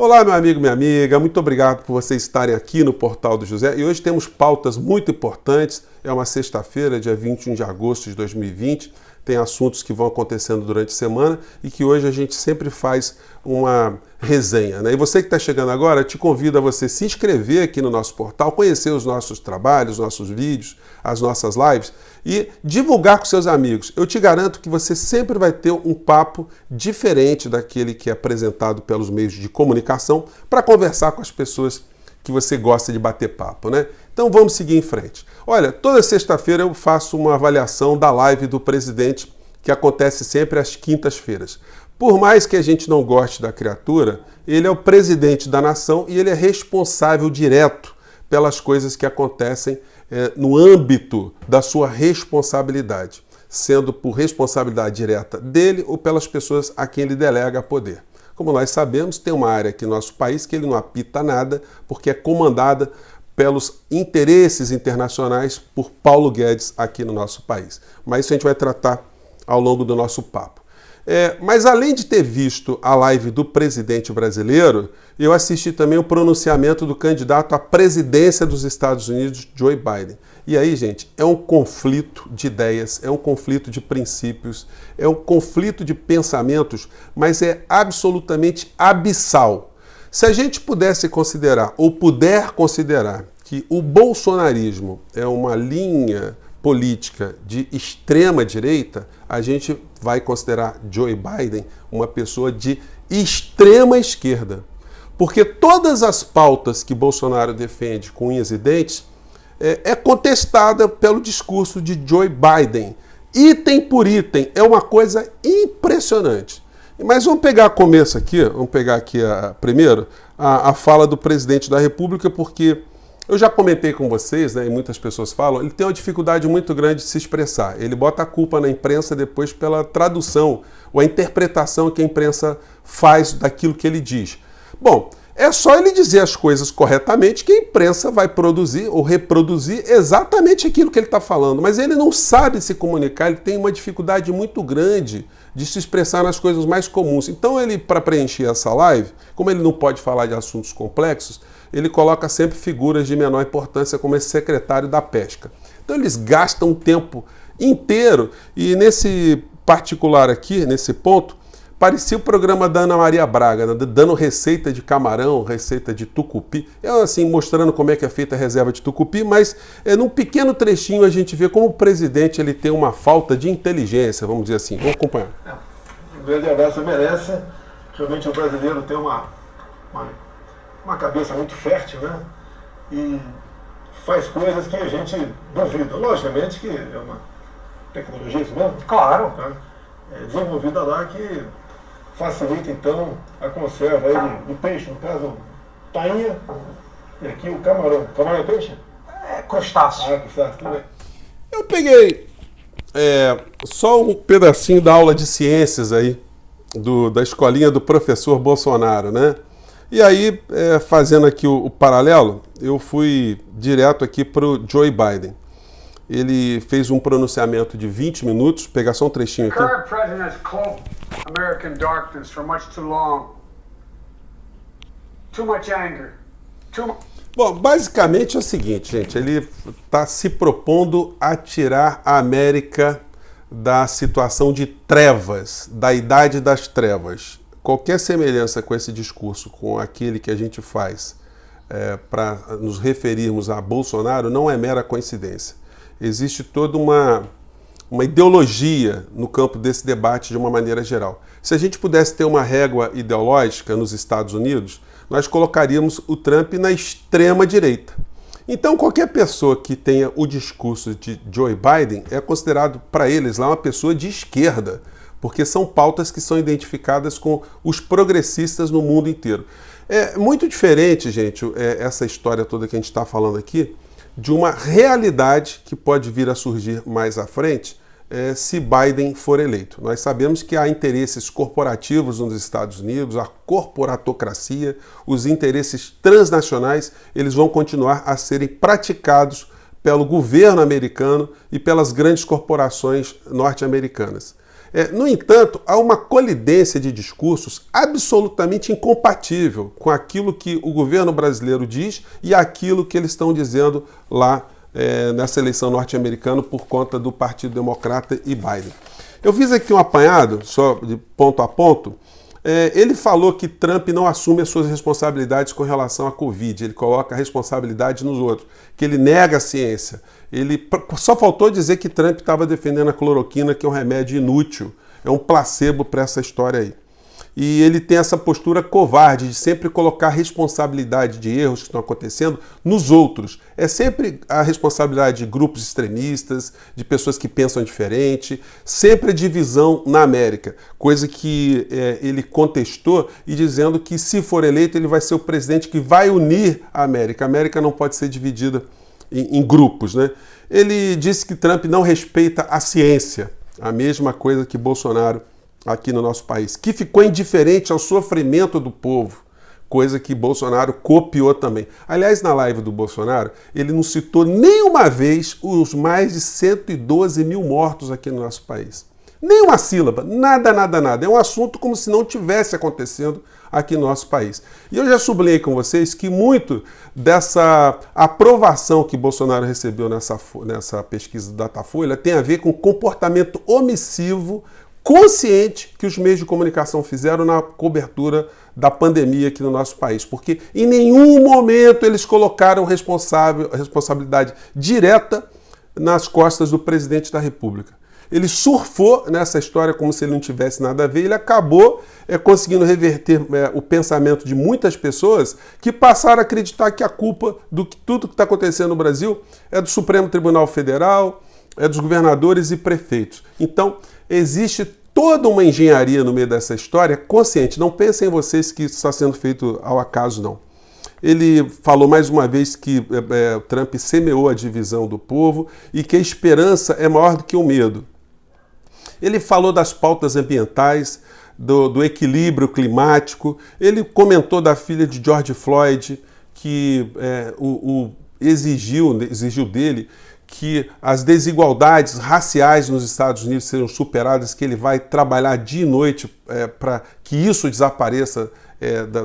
Olá, meu amigo, minha amiga, muito obrigado por vocês estarem aqui no Portal do José. E hoje temos pautas muito importantes. É uma sexta-feira, dia 21 de agosto de 2020. Tem assuntos que vão acontecendo durante a semana e que hoje a gente sempre faz uma resenha, né? E você que está chegando agora, te convido a você se inscrever aqui no nosso portal, conhecer os nossos trabalhos, nossos vídeos, as nossas lives e divulgar com seus amigos. Eu te garanto que você sempre vai ter um papo diferente daquele que é apresentado pelos meios de comunicação para conversar com as pessoas que você gosta de bater papo, né? Então vamos seguir em frente. Olha, toda sexta-feira eu faço uma avaliação da live do presidente, que acontece sempre às quintas-feiras. Por mais que a gente não goste da criatura, ele é o presidente da nação e ele é responsável direto pelas coisas que acontecem no âmbito da sua responsabilidade, sendo por responsabilidade direta dele ou pelas pessoas a quem ele delega poder. Como nós sabemos, tem uma área aqui no nosso país que ele não apita nada, porque é comandada pelos interesses internacionais por Paulo Guedes aqui no nosso país. Mas isso a gente vai tratar ao longo do nosso papo. Mas além de ter visto a live do presidente brasileiro, eu assisti também o pronunciamento do candidato à presidência dos Estados Unidos, Joe Biden. E aí, gente, é um conflito de ideias, é um conflito de princípios, é um conflito de pensamentos, mas é absolutamente abissal. Se a gente pudesse considerar, ou puder considerar, que o bolsonarismo é uma linha política de extrema direita, a gente vai considerar Joe Biden uma pessoa de extrema esquerda. Porque todas as pautas que Bolsonaro defende com unhas e dentes é contestada pelo discurso de Joe Biden. Item por item, é uma coisa impressionante. Mas vamos pegar a começo aqui, primeiro a fala do presidente da República, porque eu já comentei com vocês, né, e muitas pessoas falam, ele tem uma dificuldade muito grande de se expressar. Ele bota a culpa na imprensa depois pela tradução ou a interpretação que a imprensa faz daquilo que ele diz. Bom, é só ele dizer as coisas corretamente que a imprensa vai produzir ou reproduzir exatamente aquilo que ele está falando. Mas ele não sabe se comunicar, ele tem uma dificuldade muito grande de se expressar nas coisas mais comuns. Então ele, para preencher essa live, como ele não pode falar de assuntos complexos, ele coloca sempre figuras de menor importância, como esse secretário da Pesca. Então eles gastam um tempo inteiro e nesse particular aqui, nesse ponto, parecia o programa da Ana Maria Braga, né, dando receita de camarão, receita de tucupi, assim, mostrando como é que é feita a reserva de tucupi, mas num pequeno trechinho a gente vê como o presidente ele tem uma falta de inteligência, vamos dizer assim. Vamos acompanhar. Um grande abraço merece. Realmente o brasileiro tem uma cabeça muito fértil, né? E faz coisas que a gente duvida. Logicamente que é uma tecnologia, isso mesmo? Claro. Tá? Desenvolvida lá que facilita, então, a conserva aí do peixe, no caso, tainha, e aqui o camarão. Camarão é peixe? É crustáceo. Crustáceo, tudo bem. Eu peguei só um pedacinho da aula de ciências aí, da escolinha do professor Bolsonaro, né? E aí, fazendo aqui o paralelo, eu fui direto aqui para o Joe Biden. Ele fez um pronunciamento de 20 minutos, pegar só um trechinho aqui. Current president has cloaked American darkness for much too long. Too much anger. Bom, basicamente é o seguinte, gente, ele está se propondo a tirar a América da situação de trevas, da idade das trevas. Qualquer semelhança com esse discurso, com aquele que a gente faz para nos referirmos a Bolsonaro, não é mera coincidência. Existe toda uma ideologia no campo desse debate de uma maneira geral. Se a gente pudesse ter uma régua ideológica nos Estados Unidos, nós colocaríamos o Trump na extrema direita. Então, qualquer pessoa que tenha o discurso de Joe Biden é considerado, para eles, lá uma pessoa de esquerda, porque são pautas que são identificadas com os progressistas no mundo inteiro. É muito diferente, gente, essa história toda que a gente está falando aqui, de uma realidade que pode vir a surgir mais à frente se Biden for eleito. Nós sabemos que há interesses corporativos nos Estados Unidos, a corporatocracia, os interesses transnacionais, eles vão continuar a serem praticados pelo governo americano e pelas grandes corporações norte-americanas. No entanto, há uma colidência de discursos absolutamente incompatível com aquilo que o governo brasileiro diz e aquilo que eles estão dizendo lá nessa eleição norte-americana por conta do Partido Democrata e Biden. Eu fiz aqui um apanhado, só de ponto a ponto. Ele falou que Trump não assume as suas responsabilidades com relação à Covid, ele coloca a responsabilidade nos outros, que ele nega a ciência. Ele só faltou dizer que Trump estava defendendo a cloroquina, que é um remédio inútil, é um placebo para essa história aí. E ele tem essa postura covarde de sempre colocar a responsabilidade de erros que estão acontecendo nos outros. É sempre a responsabilidade de grupos extremistas, de pessoas que pensam diferente, sempre a divisão na América, coisa que ele contestou e dizendo que se for eleito ele vai ser o presidente que vai unir a América. A América não pode ser dividida em grupos, né? Ele disse que Trump não respeita a ciência, a mesma coisa que Bolsonaro aqui no nosso país, que ficou indiferente ao sofrimento do povo, coisa que Bolsonaro copiou também. Aliás, na live do Bolsonaro, ele não citou nenhuma vez os mais de 112 mil mortos aqui no nosso país. Nem uma sílaba, nada, nada, nada. É um assunto como se não tivesse acontecendo aqui no nosso país. E eu já sublinhei com vocês que muito dessa aprovação que Bolsonaro recebeu nessa pesquisa do Datafolha tem a ver com o comportamento omissivo consciente que os meios de comunicação fizeram na cobertura da pandemia aqui no nosso país, porque em nenhum momento eles colocaram responsabilidade direta nas costas do presidente da República. Ele surfou nessa história como se ele não tivesse nada a ver, ele acabou conseguindo reverter o pensamento de muitas pessoas que passaram a acreditar que a culpa de tudo que está acontecendo no Brasil é do Supremo Tribunal Federal, é dos governadores e prefeitos. Então, existe toda uma engenharia no meio dessa história consciente. Não pensem em vocês que isso está sendo feito ao acaso, não. Ele falou mais uma vez que Trump semeou a divisão do povo e que a esperança é maior do que o medo. Ele falou das pautas ambientais, do equilíbrio climático. Ele comentou da filha de George Floyd, que exigiu dele que as desigualdades raciais nos Estados Unidos sejam superadas, que ele vai trabalhar dia e noite para que isso desapareça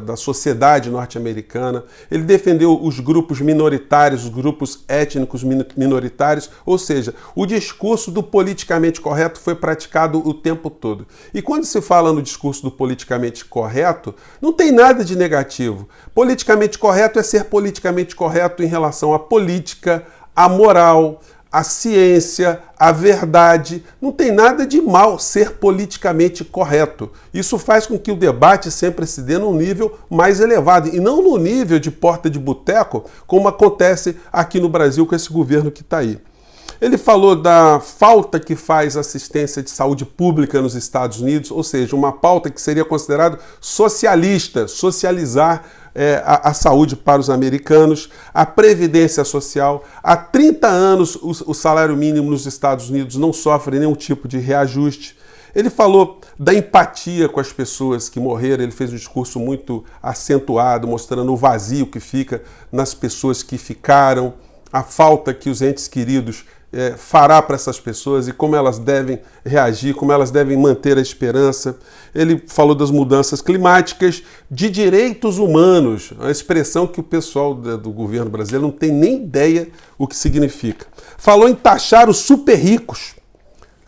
da sociedade norte-americana. Ele defendeu os grupos minoritários, os grupos étnicos minoritários, ou seja, o discurso do politicamente correto foi praticado o tempo todo. E quando se fala no discurso do politicamente correto, não tem nada de negativo. Politicamente correto é ser politicamente correto em relação à política, a moral, a ciência, a verdade. Não tem nada de mal ser politicamente correto. Isso faz com que o debate sempre se dê num nível mais elevado e não no nível de porta de boteco, como acontece aqui no Brasil com esse governo que está aí. Ele falou da falta que faz assistência de saúde pública nos Estados Unidos, ou seja, uma pauta que seria considerado socialista, socializar a saúde para os americanos, a previdência social. Há 30 anos o salário mínimo nos Estados Unidos não sofre nenhum tipo de reajuste. Ele falou da empatia com as pessoas que morreram, ele fez um discurso muito acentuado, mostrando o vazio que fica nas pessoas que ficaram, a falta que os entes queridos fará para essas pessoas e como elas devem reagir, como elas devem manter a esperança. Ele falou das mudanças climáticas, de direitos humanos, a expressão que o pessoal do governo brasileiro não tem nem ideia o que significa. Falou em taxar os super ricos,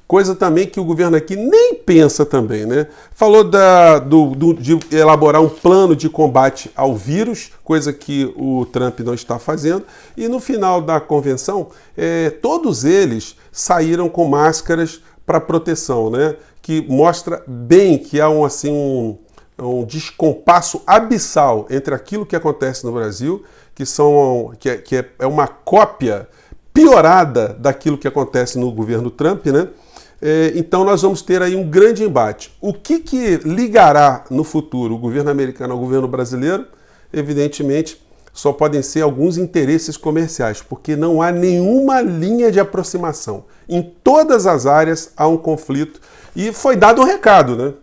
coisa também que o governo aqui nem pensa também, né? Falou de elaborar um plano de combate ao vírus, coisa que o Trump não está fazendo. E no final da convenção, todos eles saíram com máscaras para proteção, né? Que mostra bem que há um descompasso abissal entre aquilo que acontece no Brasil, que é uma cópia piorada daquilo que acontece no governo Trump, né? Então nós vamos ter aí um grande embate. O que ligará no futuro o governo americano ao governo brasileiro? Evidentemente, só podem ser alguns interesses comerciais, porque não há nenhuma linha de aproximação. Em todas as áreas há um conflito e foi dado um recado, né?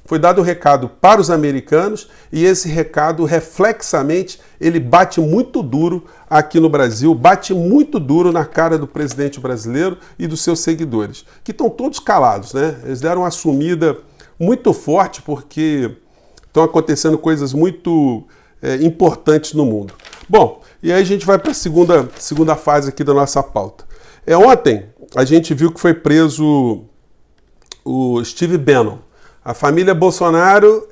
Foi dado um recado para os americanos e esse recado, reflexamente, ele bate muito duro aqui no Brasil, bate muito duro na cara do presidente brasileiro e dos seus seguidores, que estão todos calados, né? Eles deram uma sumida muito forte porque estão acontecendo coisas muito importantes no mundo. Bom, e aí a gente vai para a segunda fase aqui da nossa pauta. Ontem a gente viu que foi preso o Steve Bannon. A família Bolsonaro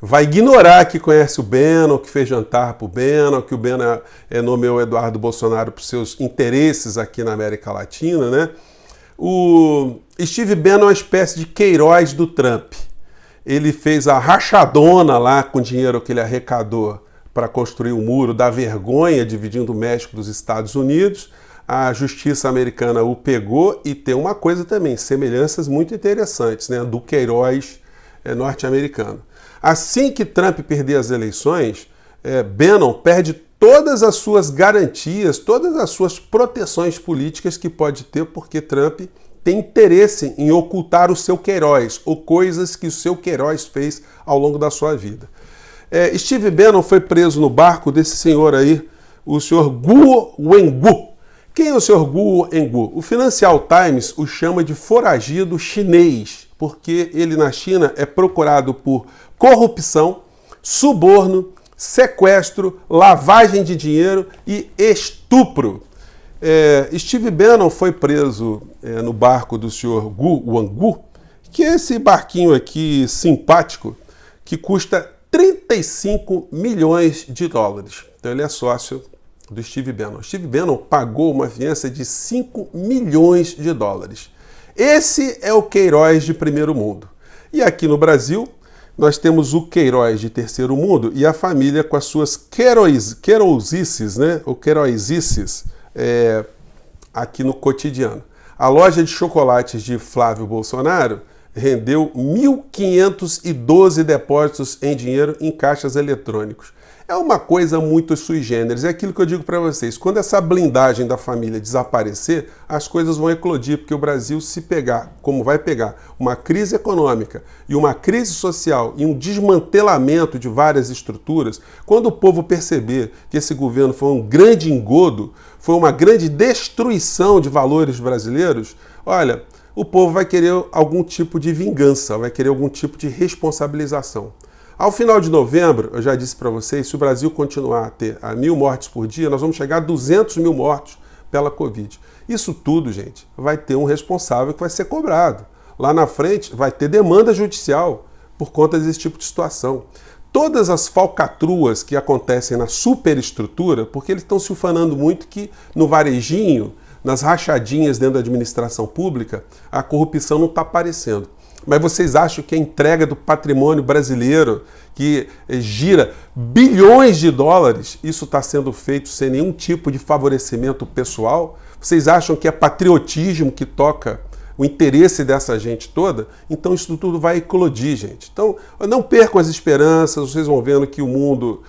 vai ignorar que conhece o Bannon, que fez jantar para o Bannon, que o Bannon nomeou o Eduardo Bolsonaro por seus interesses aqui na América Latina, né? O Steve Bannon é uma espécie de Queiroz do Trump. Ele fez a rachadona lá com o dinheiro que ele arrecadou para construir o muro da vergonha dividindo o México dos Estados Unidos. A justiça americana o pegou e tem uma coisa também, semelhanças muito interessantes, né, do Queiroz norte-americano. Assim que Trump perder as eleições, Bannon perde todas as suas garantias, todas as suas proteções políticas que pode ter, porque Trump tem interesse em ocultar o seu Queiroz, ou coisas que o seu Queiroz fez ao longo da sua vida. Steve Bannon foi preso no barco desse senhor aí, o senhor Guo Wengu. Quem é o senhor Guo Wengu? O Financial Times o chama de foragido chinês, porque ele na China é procurado por corrupção, suborno, sequestro, lavagem de dinheiro e estupro. Steve Bannon foi preso no barco do senhor Guo Wengu, que é esse barquinho aqui simpático, que custa 35 milhões de dólares. Então ele é sócio do Steve Bannon. Steve Bannon pagou uma fiança de 5 milhões de dólares. Esse é o Queiroz de primeiro mundo. E aqui no Brasil, nós temos o Queiroz de terceiro mundo e a família com as suas queirozices, né? Ou queirozices aqui no cotidiano. A loja de chocolates de Flávio Bolsonaro rendeu 1.512 depósitos em dinheiro em caixas eletrônicos. É uma coisa muito sui generis, é aquilo que eu digo para vocês. Quando essa blindagem da família desaparecer, as coisas vão eclodir, porque o Brasil, se pegar, como vai pegar, uma crise econômica e uma crise social e um desmantelamento de várias estruturas, quando o povo perceber que esse governo foi um grande engodo, foi uma grande destruição de valores brasileiros, olha, o povo vai querer algum tipo de vingança, vai querer algum tipo de responsabilização. Ao final de novembro, eu já disse para vocês, se o Brasil continuar a ter 1.000 mortes por dia, nós vamos chegar a 200 mil mortos pela Covid. Isso tudo, gente, vai ter um responsável que vai ser cobrado. Lá na frente vai ter demanda judicial por conta desse tipo de situação. Todas as falcatruas que acontecem na superestrutura, porque eles estão se ufanando muito que no varejinho, nas rachadinhas dentro da administração pública, a corrupção não está aparecendo. Mas vocês acham que a entrega do patrimônio brasileiro, que gira bilhões de dólares, isso está sendo feito sem nenhum tipo de favorecimento pessoal? Vocês acham que é patriotismo que toca o interesse dessa gente toda? Então isso tudo vai eclodir, gente. Então não percam as esperanças, vocês vão vendo que o mundo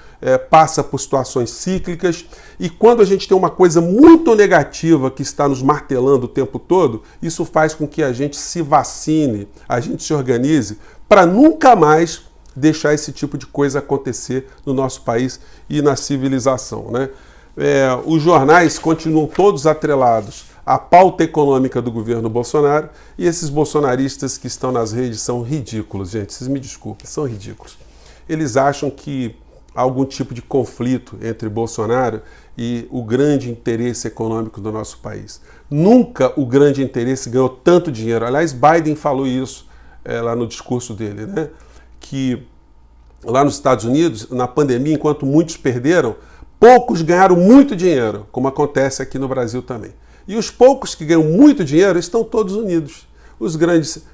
passa por situações cíclicas e quando a gente tem uma coisa muito negativa que está nos martelando o tempo todo, isso faz com que a gente se vacine, a gente se organize para nunca mais deixar esse tipo de coisa acontecer no nosso país e na civilização, né? Os jornais continuam todos atrelados à pauta econômica do governo Bolsonaro e esses bolsonaristas que estão nas redes são ridículos, gente, vocês me desculpem, são ridículos. Eles acham que há algum tipo de conflito entre Bolsonaro e o grande interesse econômico do nosso país. Nunca o grande interesse ganhou tanto dinheiro. Aliás, Biden falou isso lá no discurso dele, né? Que lá nos Estados Unidos, na pandemia, enquanto muitos perderam, poucos ganharam muito dinheiro, como acontece aqui no Brasil também. E os poucos que ganham muito dinheiro estão todos unidos. Os grandes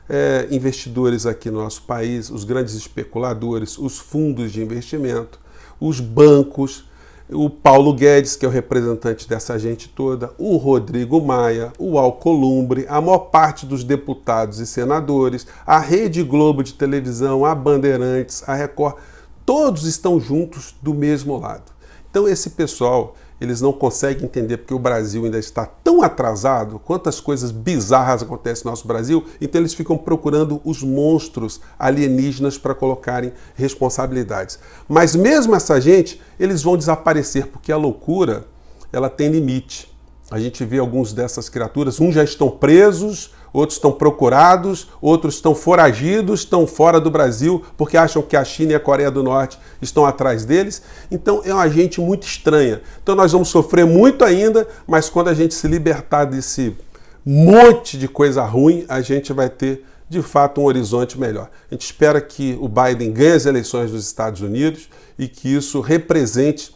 investidores aqui no nosso país, os grandes especuladores, os fundos de investimento, os bancos, o Paulo Guedes, que é o representante dessa gente toda, o Rodrigo Maia, o Alcolumbre, a maior parte dos deputados e senadores, a Rede Globo de televisão, a Bandeirantes, a Record, todos estão juntos do mesmo lado. Então esse pessoal, eles não conseguem entender porque o Brasil ainda está tão atrasado, quantas coisas bizarras acontecem no nosso Brasil, então eles ficam procurando os monstros alienígenas para colocarem responsabilidades. Mas mesmo essa gente, eles vão desaparecer, porque a loucura, ela tem limite. A gente vê alguns dessas criaturas, uns já estão presos, outros estão procurados, outros estão foragidos, estão fora do Brasil, porque acham que a China e a Coreia do Norte estão atrás deles. Então é uma gente muito estranha. Então nós vamos sofrer muito ainda, mas quando a gente se libertar desse monte de coisa ruim, a gente vai ter, de fato, um horizonte melhor. A gente espera que o Biden ganhe as eleições dos Estados Unidos e que isso represente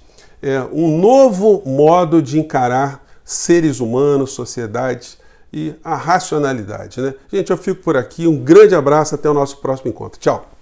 um novo modo de encarar seres humanos, sociedades e a racionalidade, né? Gente, eu fico por aqui. Um grande abraço, até o nosso próximo encontro. Tchau!